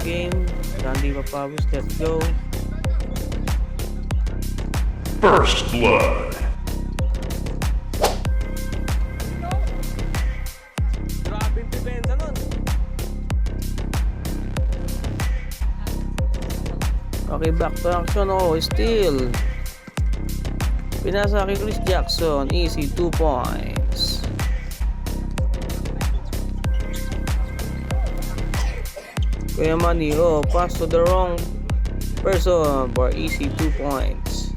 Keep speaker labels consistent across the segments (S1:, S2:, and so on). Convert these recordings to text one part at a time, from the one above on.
S1: game. Randy Papawis, let's go.
S2: First blood.
S1: Grabe yung depensa nun. Okay, back to action. Oh, still. Pinasa kay Chris Jackson. Easy 2 points. Kuya Manny, oh, pass to the wrong person for easy 2 points.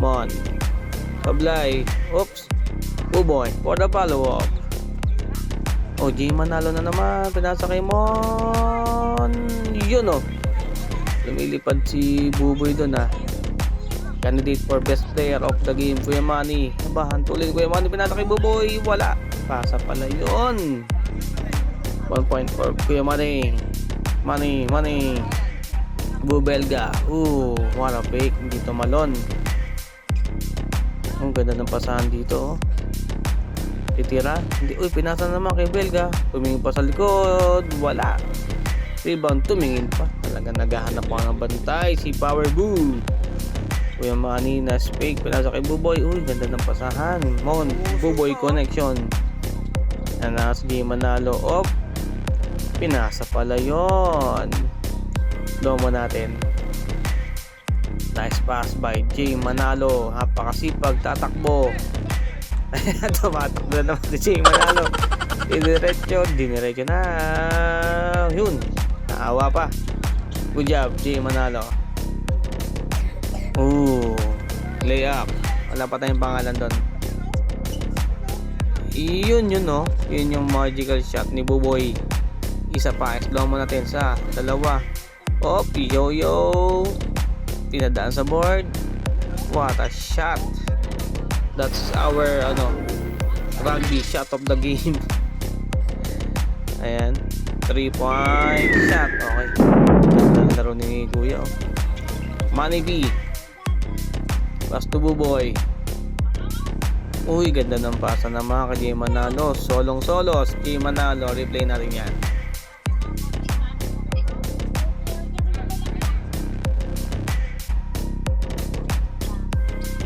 S1: Mon. Pablay. Oops. Oh boy, for the follow-up. Oh, Jay Manalo na naman. Pinasa kay Mon. Yun oh. Lumilipad si Buboy doon ah. Candidate for best player of the game, Kuya Manny. Nabahan tuloy Kuya Manny. Pinasa kay Buboy. Wala. Pasa pala yun. 1 point for Kuya Manny. Money. Bubelga. What a fake. Hindi tumalon. Ang ganda ng pasahan dito. Titira. Hindi. Pinasa naman kay Belga. Tumingin pa sa likod. Wala. Rebound. Tumingin pa. Talagang naghahanap pa ng bantay. Si Power Boo. Kuya Manny na fake. Pinasa kay Buboy. Ganda ng pasahan. Mon. Buboy connection. Nanas di Manalo. Pinasa pala yun. Lomo natin. Nice pass by Jay Manalo. Napakasipag tatakbo. Tumatakbo na naman si Jay Manalo. Diniretso na. Yun. Naawa pa. Good job Jay Manalo. Layup. Wala pa tayong pangalan doon. Yun no. Yun yung magical shot ni Buboy. Isa pa. Explore mo natin sa dalawa. Yo. Pinadaan sa board. What a shot. That's our rugby shot of the game. Ayan. 3-point shot. Okay. Ganda laro ni Kuya. Manny B. Pass to Buboy. Ganda ng pasa naman kay Jay Manalo. Solos. Jay Manalo. Replay natin yan.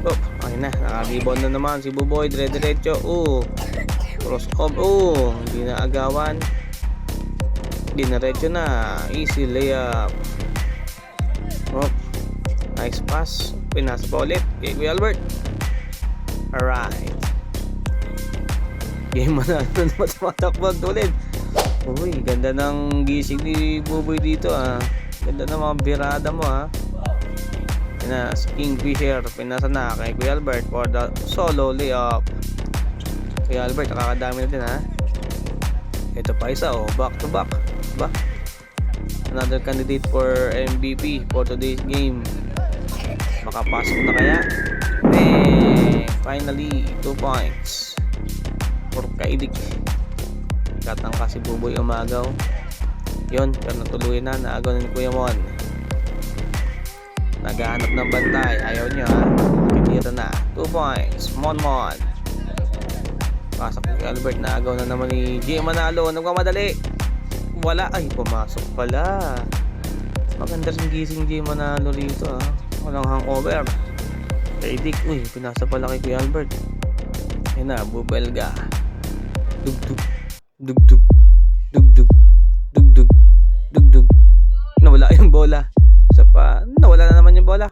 S1: Okay na. Naka-rebound na naman si Buboy. Diretso. Cross up. Hindi na agawan. Diretso na. Easy layup. Nice pass. Pinasa pa ulit kay Kuya Albert. Alright. Game na naman tumatakbag ulit. Ganda ng gising ni Buboy dito ah. Ganda ng mga birada mo ah. Kingfisher. Pinasa na kay Kuya Albert for the solo layup. Kuya Albert nakakadami natin ha. Ito pa isa back to back. Another candidate for MVP for today's game. Makapasok na kaya? Finally 2 points for Kaidik. Katangka si Buboy umagaw. Yun, pero natuloy na. Naagaw na ni Kuya Mon. Naghahanap ng bantay. Ayaw nyo ha. Nakitira na 2 points. Mon. Pasok ni Albert. Naagaw na naman ni Jay Manalo. Nagmamadali. Wala. Pumasok pala. Maganda rin gising Jay Manalo rito ha. Walang hangover. Kaidik. Pinasa pala kay Kuya Albert. Ayun na. Bubelga. Dugdug. Nawala yung bola. Nawala na naman yung bola.